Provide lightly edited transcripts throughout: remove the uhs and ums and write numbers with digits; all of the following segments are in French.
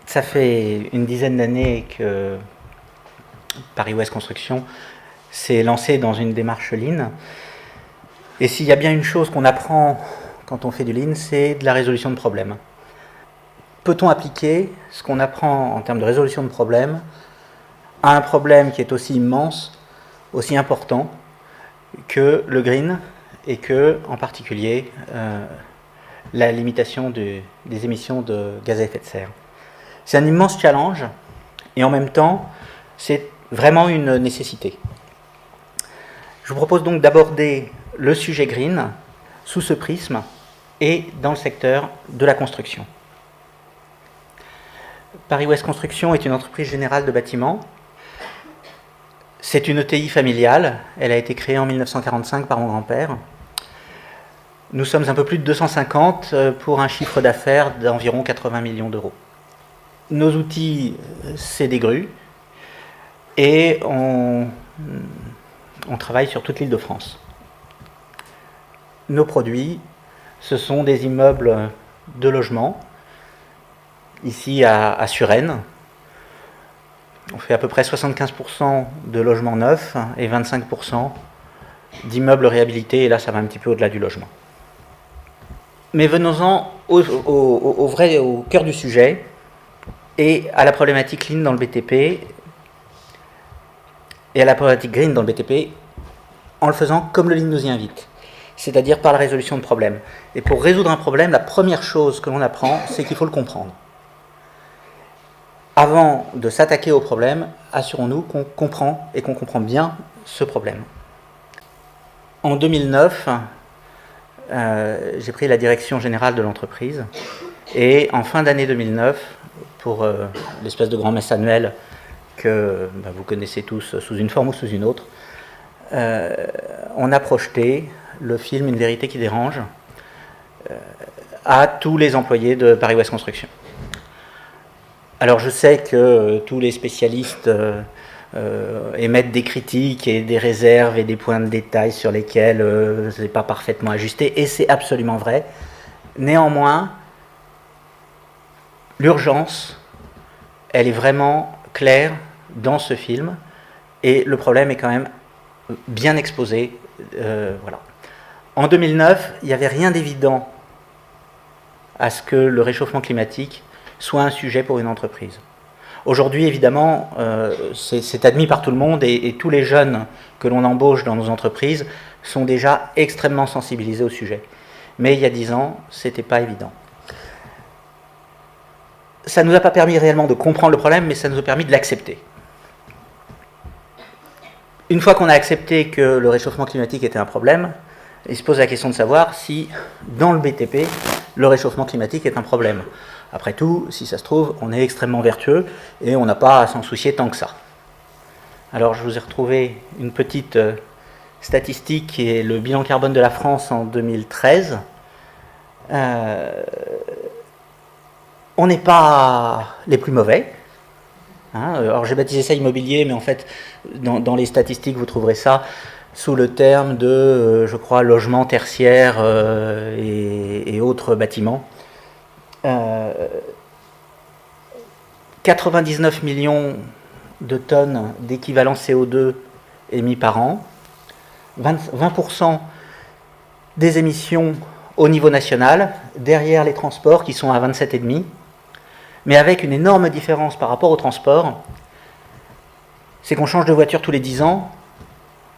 Ça fait une dizaine d'années que Paris-Ouest Construction s'est lancé dans une démarche Lean. Et s'il y a bien une chose qu'on apprend quand on fait du Lean, c'est de la résolution de problèmes. Peut-on appliquer ce qu'on apprend en termes de résolution de problèmes à un problème qui est aussi immense, aussi important que le green et que, en particulier, la limitation des émissions de gaz à effet de serre. C'est un immense challenge et en même temps, c'est vraiment une nécessité. Je vous propose donc d'aborder le sujet green sous ce prisme et dans le secteur de la construction. Paris-Ouest Construction est une entreprise générale de bâtiments. C'est une ETI familiale. Elle a été créée en 1945 par mon grand-père. Nous sommes un peu plus de 250 pour un chiffre d'affaires d'environ 80 millions d'euros. Nos outils, c'est des grues et on travaille sur toute l'île de France. Nos produits, ce sont des immeubles de logement, ici à Suresnes. On fait à peu près 75% de logements neufs et 25% d'immeubles réhabilités, et là ça va un petit peu au-delà du logement. Mais venons-en au cœur du sujet et à la problématique Lean dans le BTP et à la problématique Green dans le BTP en le faisant comme le Lean nous y invite, c'est-à-dire par la résolution de problèmes. Et pour résoudre un problème, la première chose que l'on apprend, c'est qu'il faut le comprendre. Avant de s'attaquer au problème, assurons-nous qu'on comprend et qu'on comprend bien ce problème. En 2009, j'ai pris la direction générale de l'entreprise et en fin d'année 2009, pour l'espèce de grand-messe annuelle que vous connaissez tous sous une forme ou sous une autre, on a projeté le film Une vérité qui dérange à tous les employés de Paris-Ouest Construction. Alors je sais que tous les spécialistes émettent des critiques et des réserves et des points de détail sur lesquels ce n'est pas parfaitement ajusté, et c'est absolument vrai. Néanmoins, l'urgence, elle est vraiment claire dans ce film, et le problème est quand même bien exposé. Voilà. En 2009, il n'y avait rien d'évident à ce que le réchauffement climatique soit un sujet pour une entreprise. Aujourd'hui, évidemment, c'est admis par tout le monde et tous les jeunes que l'on embauche dans nos entreprises sont déjà extrêmement sensibilisés au sujet. Mais il y a 10 ans, ce n'était pas évident. Ça ne nous a pas permis réellement de comprendre le problème, mais ça nous a permis de l'accepter. Une fois qu'on a accepté que le réchauffement climatique était un problème, il se pose la question de savoir si, dans le BTP, le réchauffement climatique est un problème. Après tout, si ça se trouve, on est extrêmement vertueux et on n'a pas à s'en soucier tant que ça. Alors je vous ai retrouvé une petite statistique qui est le bilan carbone de la France en 2013. On n'est pas les plus mauvais. Alors j'ai baptisé ça immobilier, mais en fait, dans les statistiques, vous trouverez ça sous le terme de, je crois, logement tertiaire et autres bâtiments. 99 millions de tonnes d'équivalent CO2 émis par an, 20% des émissions au niveau national, derrière les transports qui sont à 27,5%, mais avec une énorme différence par rapport au transport, c'est qu'on change de voiture tous les 10 ans,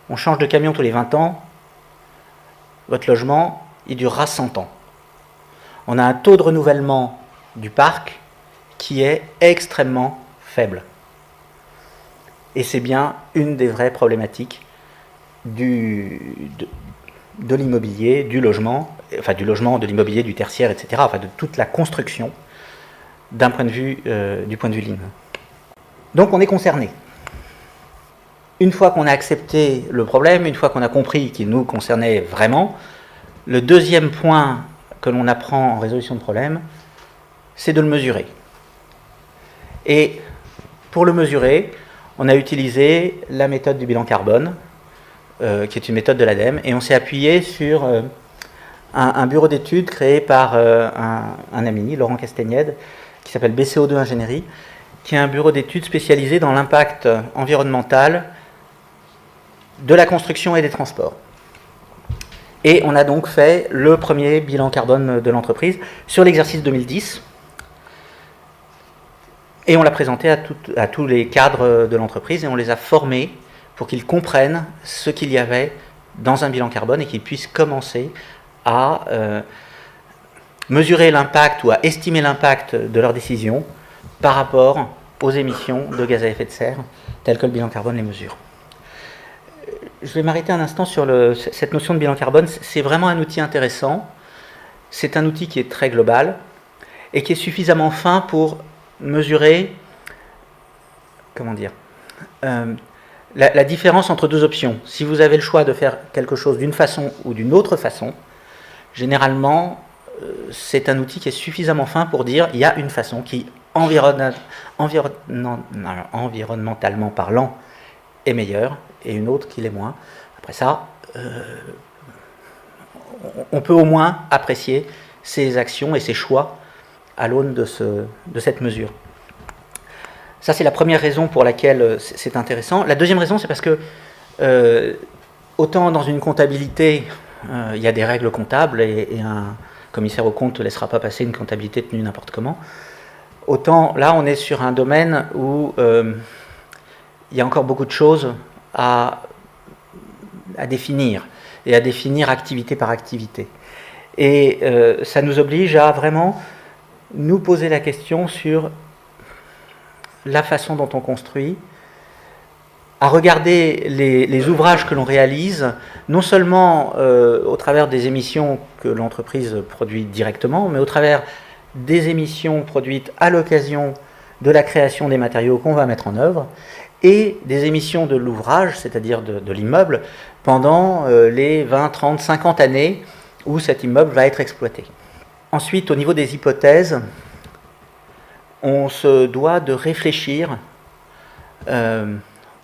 on change de camion tous les 20 ans, votre logement, il durera 100 ans. On a un taux de renouvellement du parc qui est extrêmement faible. Et c'est bien une des vraies problématiques de l'immobilier, du logement, de l'immobilier, du tertiaire, etc., enfin de toute la construction du point de vue Lean. Donc on est concerné. Une fois qu'on a accepté le problème, une fois qu'on a compris qu'il nous concernait vraiment, le deuxième point que l'on apprend en résolution de problème, c'est de le mesurer. Et pour le mesurer, on a utilisé la méthode du bilan carbone, qui est une méthode de l'ADEME, et on s'est appuyé sur un bureau d'études créé par un ami, Laurent Castagnède, qui s'appelle BCO2 Ingénierie, qui est un bureau d'études spécialisé dans l'impact environnemental de la construction et des transports. Et on a donc fait le premier bilan carbone de l'entreprise sur l'exercice 2010. Et on l'a présenté à tous les cadres de l'entreprise et on les a formés pour qu'ils comprennent ce qu'il y avait dans un bilan carbone et qu'ils puissent commencer à mesurer l'impact ou à estimer l'impact de leurs décisions par rapport aux émissions de gaz à effet de serre telles que le bilan carbone les mesure. Je vais m'arrêter un instant sur cette notion de bilan carbone. C'est vraiment un outil intéressant. C'est un outil qui est très global et qui est suffisamment fin pour mesurer, la différence entre deux options. Si vous avez le choix de faire quelque chose d'une façon ou d'une autre façon, généralement, c'est un outil qui est suffisamment fin pour dire il y a une façon qui, environnementalement parlant, est meilleure et une autre qui l'est moins. Après ça, on peut au moins apprécier ses actions et ses choix à l'aune de cette mesure. Ça, c'est la première raison pour laquelle c'est intéressant. La deuxième raison, c'est parce que autant dans une comptabilité, il y a des règles comptables et un commissaire aux comptes ne laissera pas passer une comptabilité tenue n'importe comment, autant là, on est sur un domaine où il y a encore beaucoup de choses à définir, et à définir activité par activité. Et ça nous oblige à vraiment nous poser la question sur la façon dont on construit, à regarder les ouvrages que l'on réalise, non seulement au travers des émissions que l'entreprise produit directement, mais au travers des émissions produites à l'occasion de la création des matériaux qu'on va mettre en œuvre, et des émissions de l'ouvrage, c'est-à-dire de l'immeuble, pendant les 20, 30, 50 années où cet immeuble va être exploité. Ensuite, au niveau des hypothèses, on se doit de réfléchir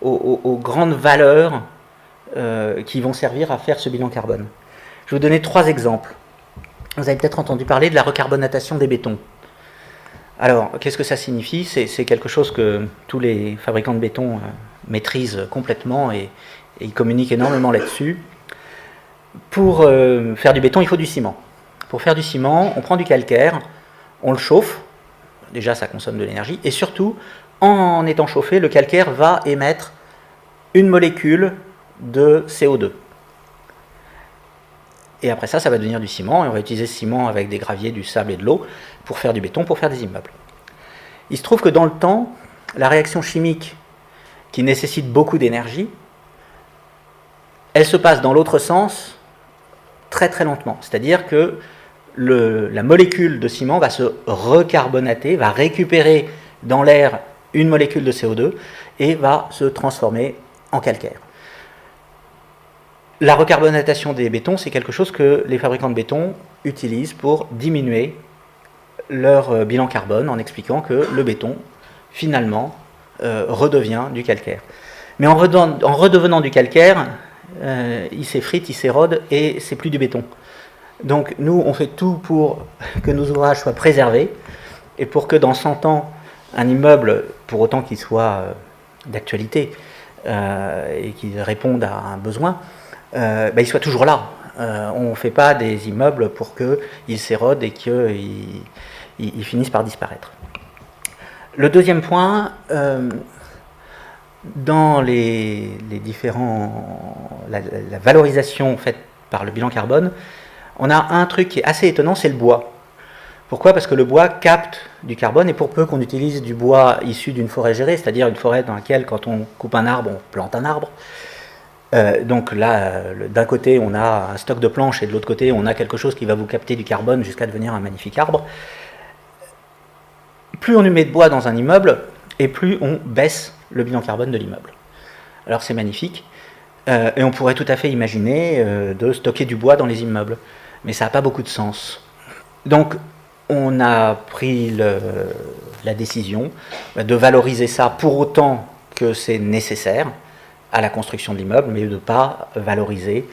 aux grandes valeurs qui vont servir à faire ce bilan carbone. Je vais vous donner 3 exemples. Vous avez peut-être entendu parler de la recarbonatation des bétons. Alors, qu'est-ce que ça signifie ? C'est quelque chose que tous les fabricants de béton maîtrisent complètement et ils communiquent énormément là-dessus. Pour faire du béton, il faut du ciment. Pour faire du ciment, on prend du calcaire, on le chauffe. Déjà, ça consomme de l'énergie. Et surtout, en étant chauffé, le calcaire va émettre une molécule de CO2. Et après ça va devenir du ciment. Et on va utiliser ce ciment avec des graviers, du sable et de l'eau pour faire du béton, pour faire des immeubles. Il se trouve que dans le temps, la réaction chimique qui nécessite beaucoup d'énergie, elle se passe dans l'autre sens très très lentement. C'est-à-dire que la molécule de ciment va se recarbonater, va récupérer dans l'air une molécule de CO2 et va se transformer en calcaire. La recarbonatation des bétons, c'est quelque chose que les fabricants de béton utilisent pour diminuer leur bilan carbone en expliquant que le béton, finalement, redevient du calcaire. Mais en redevenant du calcaire, il s'effrite, il s'érode et c'est plus du béton. Donc nous, on fait tout pour que nos ouvrages soient préservés et pour que dans 100 ans, un immeuble, pour autant qu'il soit d'actualité et qu'il réponde à un besoin, il soit toujours là. On ne fait pas des immeubles pour qu'ils s'érodent et qu'ils finissent par disparaître. Le deuxième point, dans la valorisation faite par le bilan carbone, on a un truc qui est assez étonnant, c'est le bois. Pourquoi ? Parce que le bois capte du carbone, et pour peu qu'on utilise du bois issu d'une forêt gérée, c'est-à-dire une forêt dans laquelle, quand on coupe un arbre, on plante un arbre. Donc là, d'un côté, on a un stock de planches, et de l'autre côté, on a quelque chose qui va vous capter du carbone jusqu'à devenir un magnifique arbre. Plus on met de bois dans un immeuble, et plus on baisse le bilan carbone de l'immeuble. Alors c'est magnifique, et on pourrait tout à fait imaginer de stocker du bois dans les immeubles, mais ça n'a pas beaucoup de sens. Donc on a pris la décision de valoriser ça pour autant que c'est nécessaire à la construction de l'immeuble, mais de ne pas valoriser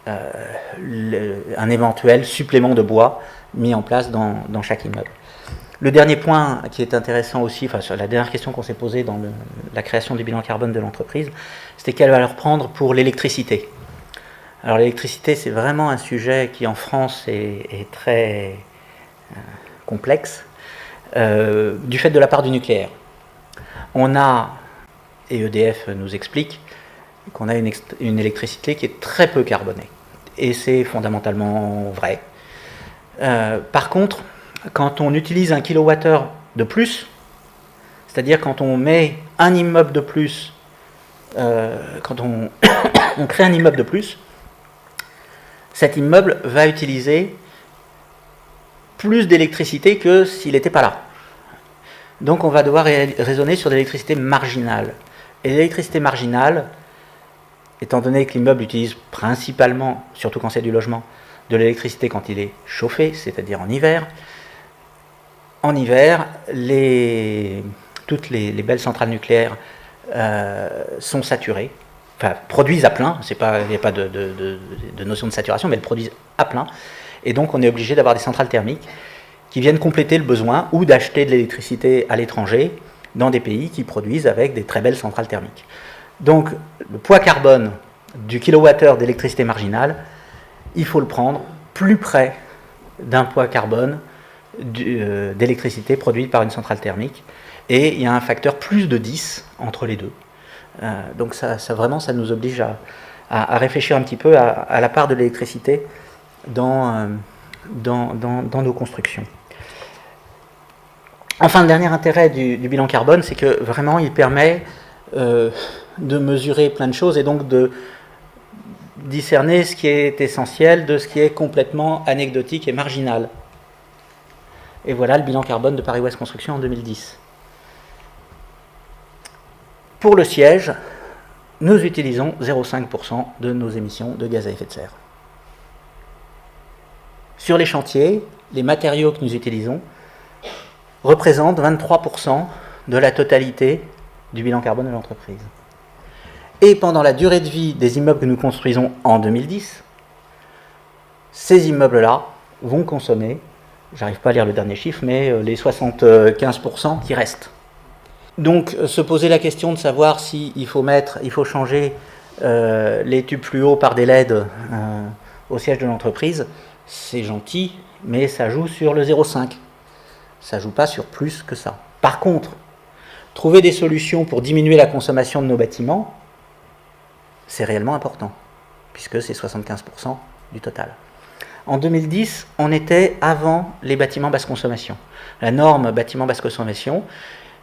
un éventuel supplément de bois mis en place dans chaque immeuble. Le dernier point qui est intéressant aussi, enfin sur la dernière question qu'on s'est posée dans la création du bilan carbone de l'entreprise, c'était quelle valeur prendre pour l'électricité. Alors l'électricité, c'est vraiment un sujet qui en France est très complexe, du fait de la part du nucléaire. On a, et EDF nous explique, qu'on a une électricité qui est très peu carbonée. Et c'est fondamentalement vrai. Par contre, quand on utilise un kilowattheure de plus, c'est-à-dire quand on met un immeuble de plus, quand on, on crée un immeuble de plus, cet immeuble va utiliser plus d'électricité que s'il n'était pas là. Donc on va devoir raisonner sur de l'électricité marginale. Et l'électricité marginale, étant donné que l'immeuble utilise principalement, surtout quand c'est du logement, de l'électricité quand il est chauffé, c'est-à-dire en hiver, toutes les belles centrales nucléaires sont saturées, enfin produisent à plein, il n'y a pas de notion de saturation, mais elles produisent à plein, et donc on est obligé d'avoir des centrales thermiques qui viennent compléter le besoin ou d'acheter de l'électricité à l'étranger dans des pays qui produisent avec des très belles centrales thermiques. Donc le poids carbone du kilowattheure d'électricité marginale, il faut le prendre plus près d'un poids carbone d'électricité produite par une centrale thermique, et il y a un facteur plus de 10 entre les deux. Donc ça nous oblige à réfléchir un petit peu à la part de l'électricité dans nos constructions. Enfin, le dernier intérêt du bilan carbone, c'est que vraiment il permet de mesurer plein de choses et donc de discerner ce qui est essentiel de ce qui est complètement anecdotique et marginal. Et voilà le bilan carbone de Paris Ouest Construction en 2010. Pour le siège, nous utilisons 0,5% de nos émissions de gaz à effet de serre. Sur les chantiers, les matériaux que nous utilisons représentent 23% de la totalité du bilan carbone de l'entreprise. Et pendant la durée de vie des immeubles que nous construisons en 2010, ces immeubles-là vont consommer, j'arrive pas à lire le dernier chiffre, mais les 75% qui restent. Donc se poser la question de savoir s'il faut changer les tubes fluo par des LED au siège de l'entreprise, c'est gentil, mais ça joue sur le 0,5. Ça joue pas sur plus que ça. Par contre, trouver des solutions pour diminuer la consommation de nos bâtiments, c'est réellement important, puisque c'est 75% du total. En 2010, on était avant les bâtiments basse consommation. La norme bâtiment basse consommation,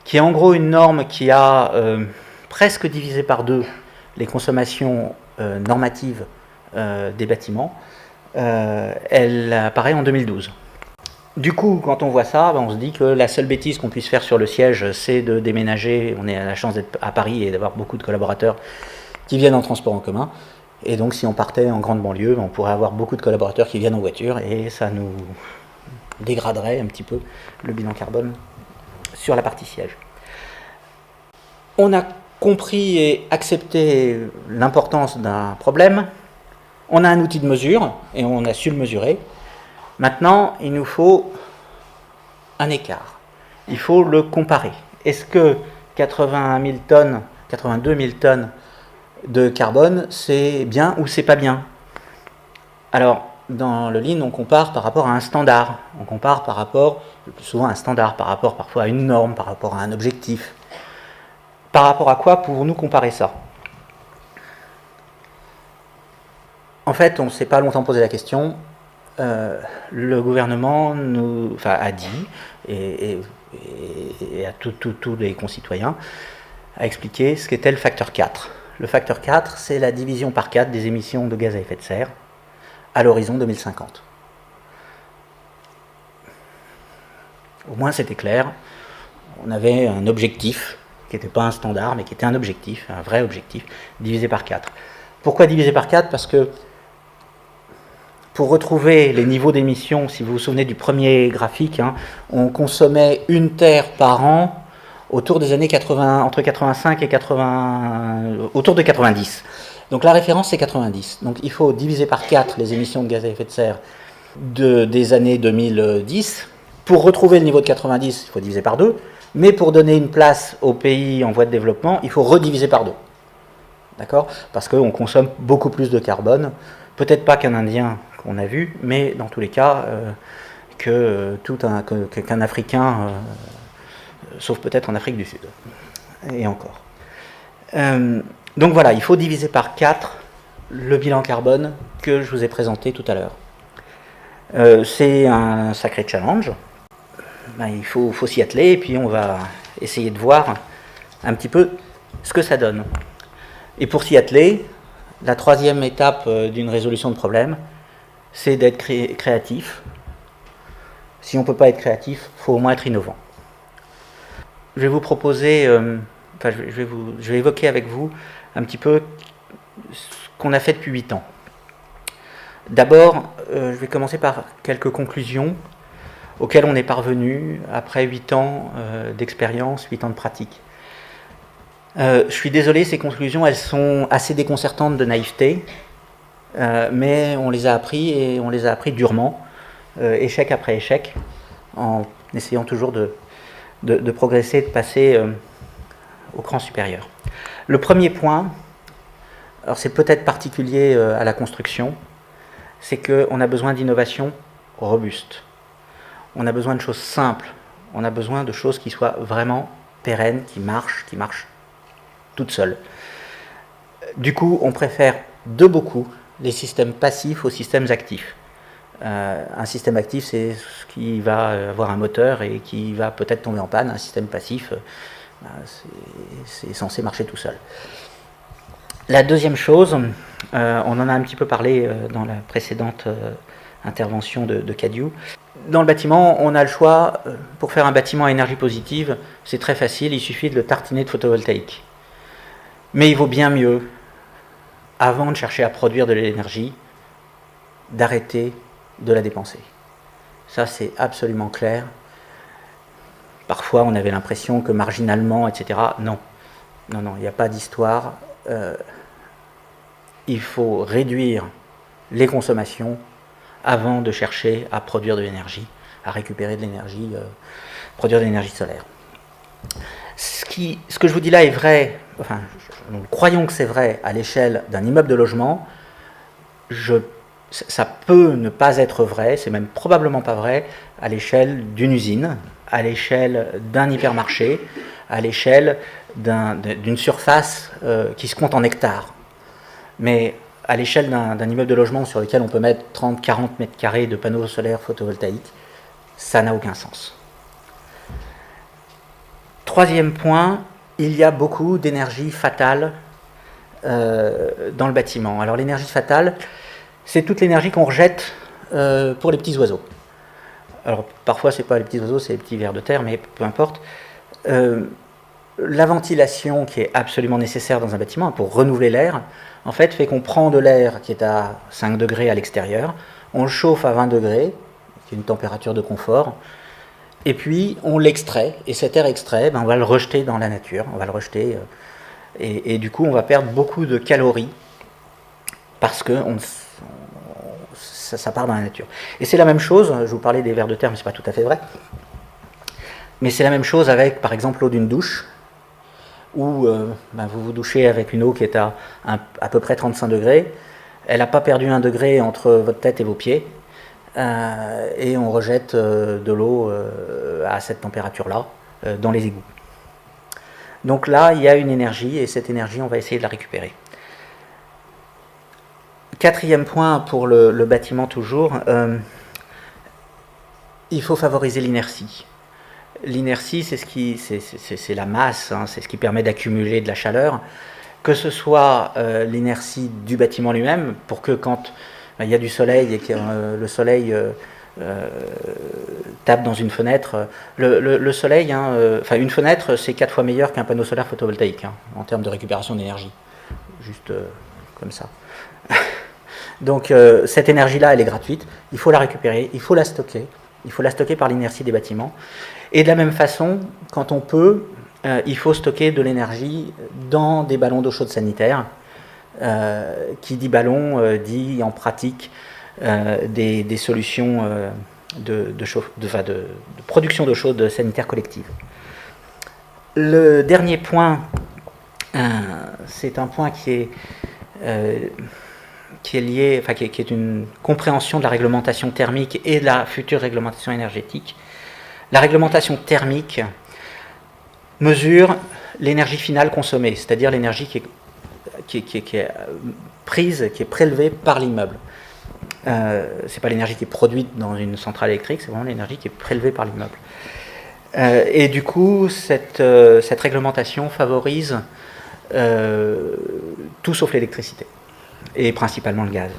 qui est en gros une norme qui a presque divisé par deux les consommations normatives des bâtiments, elle apparaît en 2012. Du coup, quand on voit ça, on se dit que la seule bêtise qu'on puisse faire sur le siège, c'est de déménager. On a la chance d'être à Paris et d'avoir beaucoup de collaborateurs qui viennent en transport en commun. Et donc, si on partait en grande banlieue, on pourrait avoir beaucoup de collaborateurs qui viennent en voiture et ça nous dégraderait un petit peu le bilan carbone sur la partie siège. On a compris et accepté l'importance d'un problème. On a un outil de mesure et on a su le mesurer. Maintenant, il nous faut un écart. Il faut le comparer. Est-ce que 82 000 tonnes de carbone, c'est bien ou c'est pas bien? Alors, dans le Lean, on compare par rapport à un standard. On compare par rapport, le plus souvent à un standard, par rapport parfois à une norme, par rapport à un objectif. Par rapport à quoi pouvons-nous comparer ça? En fait, on ne s'est pas longtemps posé la question. Le gouvernement a dit, et à tous les concitoyens, a expliqué ce qu'était le facteur 4. Le facteur 4, c'est la division par 4 des émissions de gaz à effet de serre à l'horizon 2050. Au moins c'était clair, on avait un objectif, qui n'était pas un standard, mais qui était un objectif, un vrai objectif, divisé par 4. Pourquoi divisé par 4? Parce que pour retrouver les niveaux d'émissions, si vous vous souvenez du premier graphique, on consommait une terre par an autour des années 80, entre 85 et 80, autour de 90. Donc la référence c'est 90. Donc il faut diviser par 4 les émissions de gaz à effet de serre des années 2010 Pour retrouver le niveau de 90, il faut diviser par 2, mais pour donner une place aux pays en voie de développement, il faut rediviser par 2. D'accord? Parce qu'on consomme beaucoup plus de carbone, peut-être pas qu'un Indien qu'on a vu, mais dans tous les cas, qu'un Africain, sauf peut-être en Afrique du Sud. Et encore. Donc voilà, il faut diviser par 4 le bilan carbone que je vous ai présenté tout à l'heure. C'est un sacré challenge. Il faut s'y atteler et puis on va essayer de voir un petit peu ce que ça donne. Et pour s'y atteler, la troisième étape d'une résolution de problème, c'est d'être créatif. Si on ne peut pas être créatif, il faut au moins être innovant. Je vais vous proposer, je vais évoquer avec vous un petit peu ce qu'on a fait depuis 8 ans. D'abord, je vais commencer par quelques conclusions auxquelles on est parvenu après 8 ans d'expérience, 8 ans de pratique. Je suis désolé, ces conclusions, elles sont assez déconcertantes de naïveté, mais on les a appris et on les a appris durement, échec après échec, en essayant toujours de progresser, de passer au cran supérieur. Le premier point, alors c'est peut-être particulier à la construction, c'est qu'on a besoin d'innovation robuste. On a besoin de choses simples, on a besoin de choses qui soient vraiment pérennes, qui marchent toutes seules. Du coup, on préfère de beaucoup les systèmes passifs aux systèmes actifs. Un système actif, c'est ce qui va avoir un moteur et qui va peut-être tomber en panne. Un système passif, c'est censé marcher tout seul. La deuxième chose, on en a un petit peu parlé dans la précédente intervention de Cadieux. Dans le bâtiment, on a le choix. Pour faire un bâtiment à énergie positive, c'est très facile, il suffit de le tartiner de photovoltaïque. Mais il vaut bien mieux, avant de chercher à produire de l'énergie, d'arrêter de la dépenser. Ça, c'est absolument clair. Parfois, on avait l'impression que marginalement, etc. Non, il n'y a pas d'histoire. Il faut réduire les consommations avant de chercher à produire de l'énergie, à récupérer de l'énergie, produire de l'énergie solaire. Ce que je vous dis là est vrai, enfin, nous croyons que c'est vrai à l'échelle d'un immeuble de logement. Ça peut ne pas être vrai, c'est même probablement pas vrai à l'échelle d'une usine, à l'échelle d'un hypermarché, à l'échelle d'une surface qui se compte en hectares. Mais à l'échelle d'un immeuble de logement sur lequel on peut mettre 30-40 mètres carrés de panneaux solaires photovoltaïques, ça n'a aucun sens. Troisième point, il y a beaucoup d'énergie fatale dans le bâtiment. Alors l'énergie fatale, c'est toute l'énergie qu'on rejette pour les petits oiseaux. Alors parfois c'est pas les petits oiseaux, c'est les petits vers de terre, mais peu importe. La ventilation qui est absolument nécessaire dans un bâtiment pour renouveler l'air, en fait qu'on prend de l'air qui est à 5 degrés à l'extérieur, on le chauffe à 20 degrés, qui est une température de confort, et puis on l'extrait, et cet air extrait, on va le rejeter dans la nature, on va le rejeter, et du coup on va perdre beaucoup de calories, parce que ça part dans la nature. Et c'est la même chose, je vous parlais des vers de terre, mais c'est pas tout à fait vrai, mais c'est la même chose avec par exemple l'eau d'une douche, où vous vous douchez avec une eau qui est à peu près 35 degrés, elle n'a pas perdu 1 degré entre votre tête et vos pieds, et on rejette de l'eau à cette température-là dans les égouts. Donc là, il y a une énergie, et cette énergie, on va essayer de la récupérer. Quatrième point pour le bâtiment toujours, il faut favoriser l'inertie. L'inertie, c'est la masse, c'est ce qui permet d'accumuler de la chaleur, que ce soit l'inertie du bâtiment lui-même, pour que quand il y a du soleil et que le soleil tape dans une fenêtre, le soleil, une fenêtre, c'est 4 fois meilleur qu'un panneau solaire photovoltaïque, en termes de récupération d'énergie, juste comme ça. Donc cette énergie-là, elle est gratuite, il faut la récupérer, il faut la stocker par l'inertie des bâtiments. Et de la même façon, quand on peut, il faut stocker de l'énergie dans des ballons d'eau chaude sanitaire. Qui dit ballon, dit en pratique des solutions de production d'eau chaude sanitaire collective. Le dernier point, c'est un point qui est lié, enfin qui est une compréhension de la réglementation thermique et de la future réglementation énergétique. La réglementation thermique mesure l'énergie finale consommée, c'est-à-dire l'énergie qui est prise, qui est prélevée par l'immeuble. C'est pas l'énergie qui est produite dans une centrale électrique, c'est vraiment l'énergie qui est prélevée par l'immeuble. Et du coup, cette réglementation favorise tout sauf l'électricité, et principalement le gaz.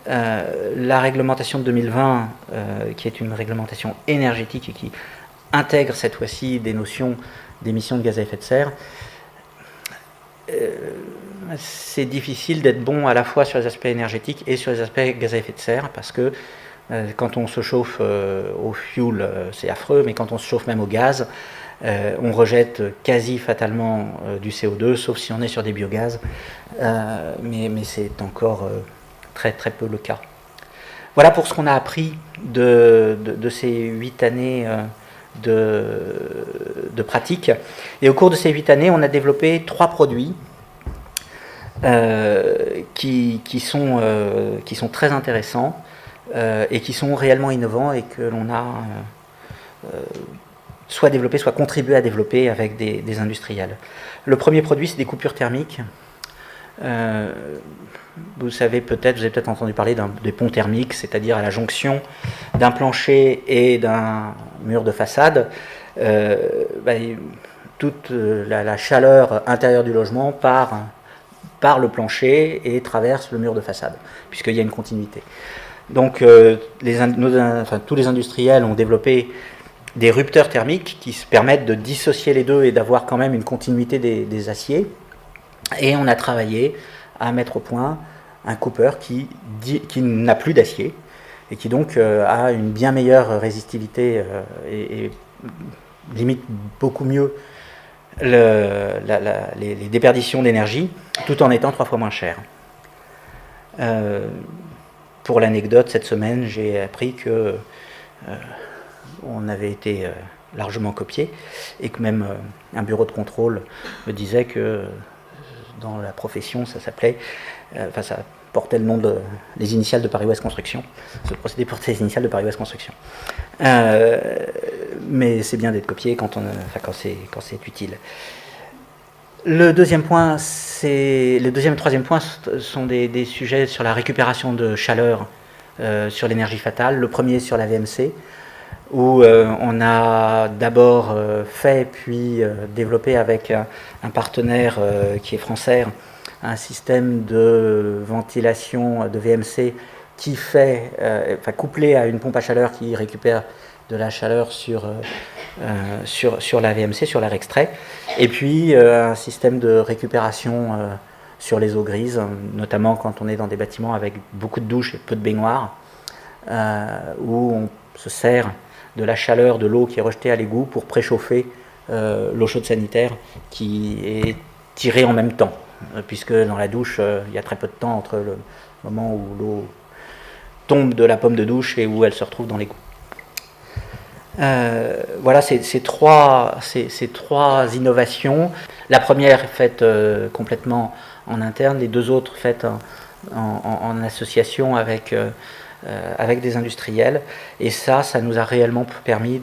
La réglementation de 2020, qui est une réglementation énergétique et qui intègre cette fois-ci des notions d'émissions de gaz à effet de serre, c'est difficile d'être bon à la fois sur les aspects énergétiques et sur les aspects gaz à effet de serre, parce que quand on se chauffe au fioul, c'est affreux, mais quand on se chauffe même au gaz, on rejette quasi fatalement du CO2, sauf si on est sur des biogaz, mais c'est encore très très peu le cas. Voilà pour ce qu'on a appris de ces 8 années de pratique. Et au cours de ces 8 années, on a développé 3 produits qui sont très intéressants et qui sont réellement innovants et que l'on a soit développé, soit contribué à développer avec des industriels. Le premier produit, c'est des coupures thermiques. Vous avez peut-être entendu parler des ponts thermiques, c'est-à-dire à la jonction d'un plancher et d'un mur de façade. Toute la chaleur intérieure du logement part le plancher et traverse le mur de façade, puisqu'il y a une continuité. Donc tous les industriels ont développé des rupteurs thermiques qui se permettent de dissocier les deux et d'avoir quand même une continuité des aciers. Et on a travaillé à mettre au point un cooper qui n'a plus d'acier et qui donc a une bien meilleure résistivité et limite beaucoup mieux les déperditions d'énergie, tout en étant 3 fois moins cher. Pour l'anecdote, cette semaine, j'ai appris que on avait été largement copié et que même un bureau de contrôle me disait que dans la profession, ça s'appelait, ça portait le nom les initiales de Paris Ouest Construction. Ce procédé portait les initiales de Paris Ouest Construction. Mais c'est bien d'être copié quand c'est utile. Le deuxième et troisième point sont des sujets sur la récupération de chaleur sur l'énergie fatale. Le premier sur la VMC, où on a d'abord fait puis développé avec un partenaire qui est français un système de ventilation de VMC qui couplé à une pompe à chaleur qui récupère de la chaleur sur la VMC, sur l'air extrait, et puis un système de récupération sur les eaux grises, notamment quand on est dans des bâtiments avec beaucoup de douches et peu de baignoires, où on se sert de la chaleur de l'eau qui est rejetée à l'égout pour préchauffer l'eau chaude sanitaire qui est tirée en même temps, puisque dans la douche, il y a très peu de temps entre le moment où l'eau tombe de la pomme de douche et où elle se retrouve dans l'égout. Voilà ces trois innovations. La première faite complètement en interne, les deux autres faites en association avec des industriels, et ça nous a réellement permis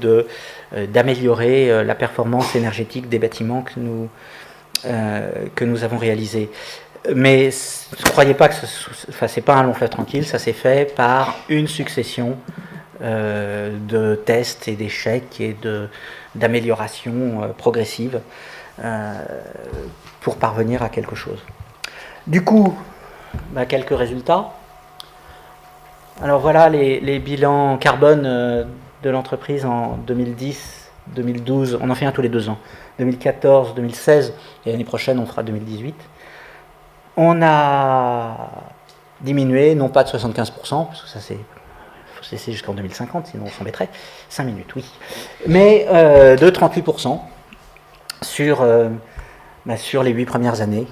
d'améliorer la performance énergétique des bâtiments que nous avons réalisés. Mais ne croyez pas que c'est pas un long fleuve tranquille, ça s'est fait par une succession de tests et d'échecs et d'améliorations progressives pour parvenir à quelque chose. Du coup, quelques résultats. Alors voilà les bilans carbone de l'entreprise en 2010, 2012, on en fait un tous les 2 ans, 2014, 2016, et l'année prochaine on fera 2018. On a diminué, non pas de 75%, parce que ça c'est... faut se laisser jusqu'en 2050, sinon on s'embêterait, 5 minutes, oui, mais de 38% sur les 8 premières années.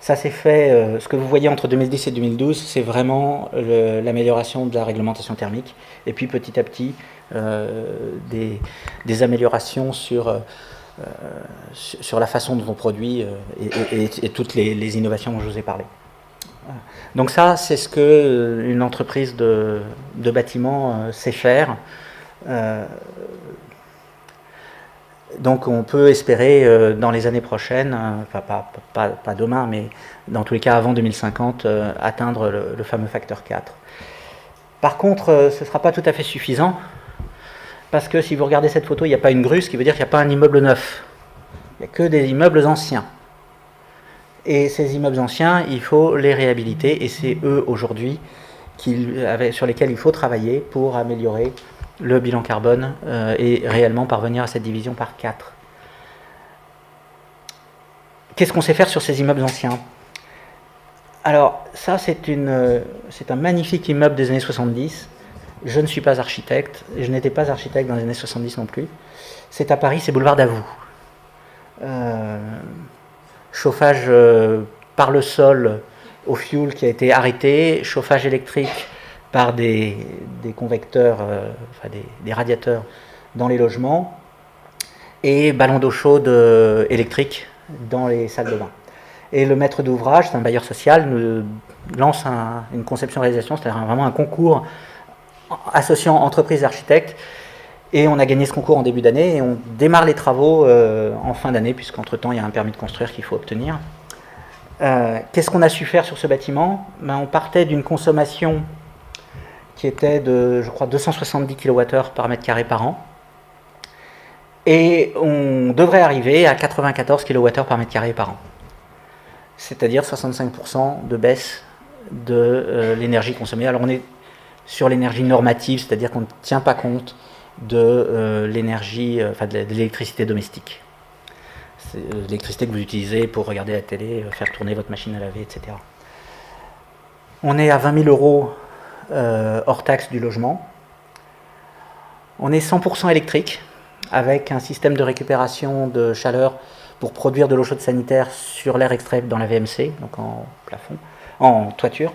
Ça s'est fait, ce que vous voyez entre 2010 et 2012, c'est vraiment l'amélioration de la réglementation thermique. Et puis petit à petit, des améliorations sur la façon dont on produit et toutes les innovations dont je vous ai parlé. Donc ça, c'est ce qu'une entreprise de bâtiment sait faire. Donc on peut espérer dans les années prochaines, enfin pas demain, mais dans tous les cas avant 2050, atteindre le fameux facteur 4. Par contre, ce ne sera pas tout à fait suffisant, parce que si vous regardez cette photo, il n'y a pas une grue, ce qui veut dire qu'il n'y a pas un immeuble neuf. Il n'y a que des immeubles anciens. Et ces immeubles anciens, il faut les réhabiliter, et c'est eux aujourd'hui sur lesquels il faut travailler pour améliorer le bilan carbone et réellement parvenir à cette division par 4. Qu'est-ce qu'on sait faire sur ces immeubles anciens? Alors ça, c'est un magnifique immeuble des années 70. Je ne suis pas architecte, je n'étais pas architecte dans les années 70 non plus. C'est à Paris, c'est boulevard Davout. Chauffage par le sol au fioul qui a été arrêté, chauffage électrique par des convecteurs, enfin des radiateurs dans les logements, et ballons d'eau chaude électrique dans les salles de bain. Et le maître d'ouvrage, c'est un bailleur social, lance une conception-réalisation, c'est-à-dire vraiment un concours associant entreprises et architectes. Et on a gagné ce concours en début d'année et on démarre les travaux en fin d'année, puisqu'entre-temps, il y a un permis de construire qu'il faut obtenir. Qu'est-ce qu'on a su faire sur ce bâtiment? On partait d'une consommation qui était de, je crois, 270 kWh par mètre carré par an. Et on devrait arriver à 94 kWh par mètre carré par an. C'est-à-dire 65% de baisse de l'énergie consommée. Alors on est sur l'énergie normative, c'est-à-dire qu'on ne tient pas compte de l'énergie, enfin de l'électricité domestique. C'est l'électricité que vous utilisez pour regarder la télé, faire tourner votre machine à laver, etc. On est à 20 000 euros hors taxe du logement. On est 100% électrique, avec un système de récupération de chaleur pour produire de l'eau chaude sanitaire sur l'air extrait dans la VMC, donc en plafond, en toiture.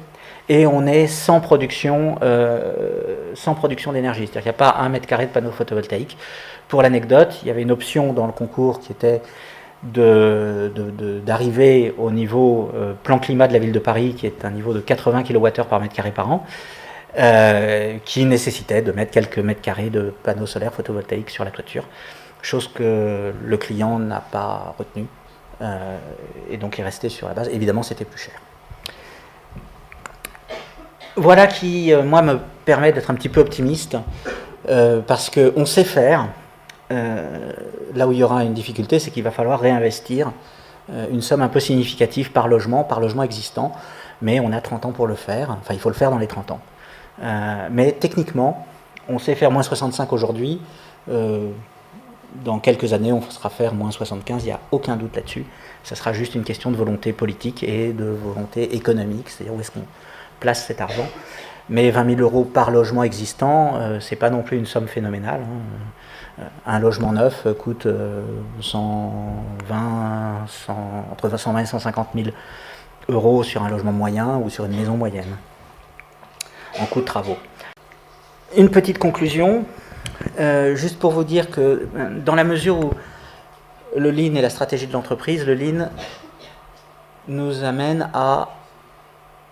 Et on est sans production d'énergie, c'est-à-dire qu'il n'y a pas 1 mètre carré de panneau photovoltaïque. Pour l'anecdote, il y avait une option dans le concours qui était d'arriver au niveau plan climat de la ville de Paris, qui est un niveau de 80 kWh par mètre carré par an, qui nécessitait de mettre quelques mètres carrés de panneaux solaires photovoltaïques sur la toiture, chose que le client n'a pas retenue, et donc est resté sur la base. Évidemment, c'était plus cher. Voilà qui, moi, me permet d'être un petit peu optimiste, parce qu'on sait faire. Là où il y aura une difficulté, c'est qu'il va falloir réinvestir une somme un peu significative par logement existant, mais on a 30 ans pour le faire, enfin il faut le faire dans les 30 ans. Mais techniquement, on sait faire moins 65 aujourd'hui, dans quelques années on sera faire moins 75, il n'y a aucun doute là-dessus, ça sera juste une question de volonté politique et de volonté économique, c'est-à-dire où est-ce qu'on place cet argent. Mais 20 000 euros par logement existant, c'est pas non plus une somme phénoménale. Un logement neuf coûte entre 120 et 150 000 euros sur un logement moyen ou sur une maison moyenne, en coût de travaux. Une petite conclusion, juste pour vous dire que dans la mesure où le Lean est la stratégie de l'entreprise, le Lean nous amène à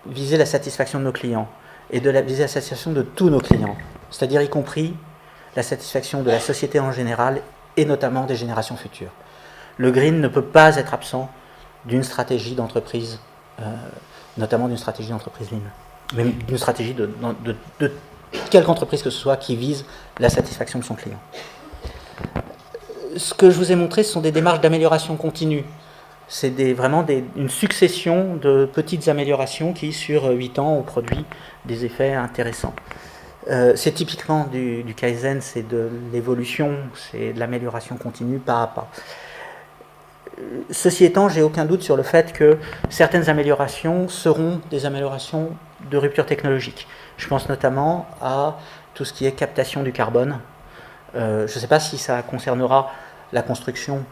viser la satisfaction de nos clients et viser la satisfaction de tous nos clients, c'est-à-dire y compris la satisfaction de la société en général et notamment des générations futures. Le green ne peut pas être absent d'une stratégie d'entreprise, notamment d'une stratégie d'entreprise lean, même d'une stratégie de quelque entreprise que ce soit qui vise la satisfaction de son client. Ce que je vous ai montré, ce sont des démarches d'amélioration continue. C'est vraiment une succession de petites améliorations qui, sur 8 ans, ont produit des effets intéressants. C'est typiquement du Kaizen, c'est de l'évolution, c'est de l'amélioration continue pas à pas. Ceci étant, j'ai aucun doute sur le fait que certaines améliorations seront des améliorations de rupture technologique. Je pense notamment à tout ce qui est captation du carbone. Je ne sais pas si ça concernera la construction,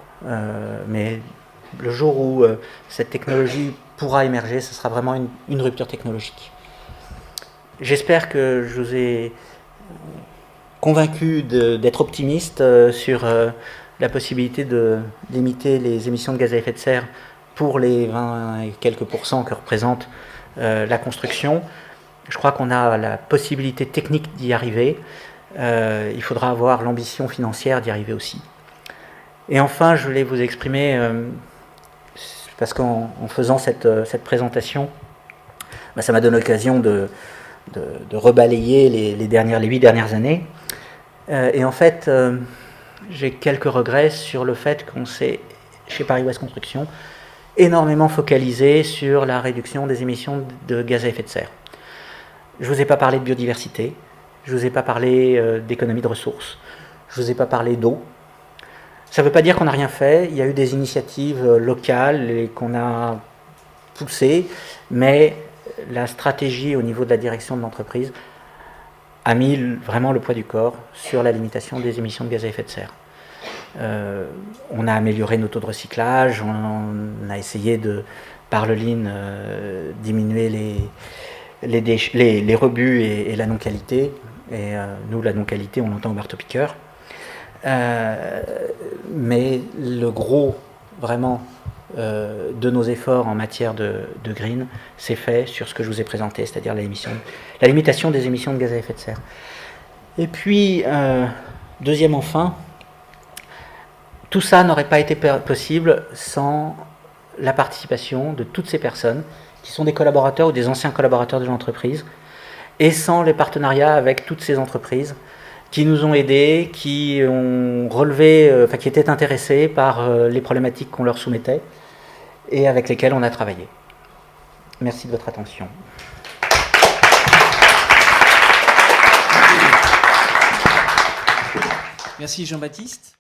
mais le jour où cette technologie pourra émerger, ce sera vraiment une rupture technologique. J'espère que je vous ai convaincu d'être optimiste sur la possibilité de limiter les émissions de gaz à effet de serre pour les 20 et quelques pourcents que représente la construction. Je crois qu'on a la possibilité technique d'y arriver. Il faudra avoir l'ambition financière d'y arriver aussi. Et enfin, je voulais vous exprimer, parce qu'en faisant cette présentation, ça m'a donné l'occasion de rebalayer les 8 dernières années. Et en fait, j'ai quelques regrets sur le fait qu'on s'est, chez Paris Ouest Construction, énormément focalisé sur la réduction des émissions de gaz à effet de serre. Je ne vous ai pas parlé de biodiversité, je ne vous ai pas parlé d'économie de ressources, je ne vous ai pas parlé d'eau. Ça ne veut pas dire qu'on n'a rien fait, il y a eu des initiatives locales et qu'on a poussées, mais la stratégie au niveau de la direction de l'entreprise a mis vraiment le poids du corps sur la limitation des émissions de gaz à effet de serre. On a amélioré nos taux de recyclage, on a essayé de, par le Lean, diminuer les rebuts et la non-qualité. Et nous, la non-qualité, on l'entend au marteau-piqueur. Mais le gros, vraiment, de nos efforts en matière de green, c'est fait sur ce que je vous ai présenté, c'est-à-dire la limitation des émissions de gaz à effet de serre. Et puis, deuxième enfin, tout ça n'aurait pas été possible sans la participation de toutes ces personnes qui sont des collaborateurs ou des anciens collaborateurs de l'entreprise, et sans les partenariats avec toutes ces entreprises qui nous ont aidés, qui ont relevé, qui étaient intéressés par les problématiques qu'on leur soumettait et avec lesquelles on a travaillé. Merci de votre attention. Merci Jean-Baptiste.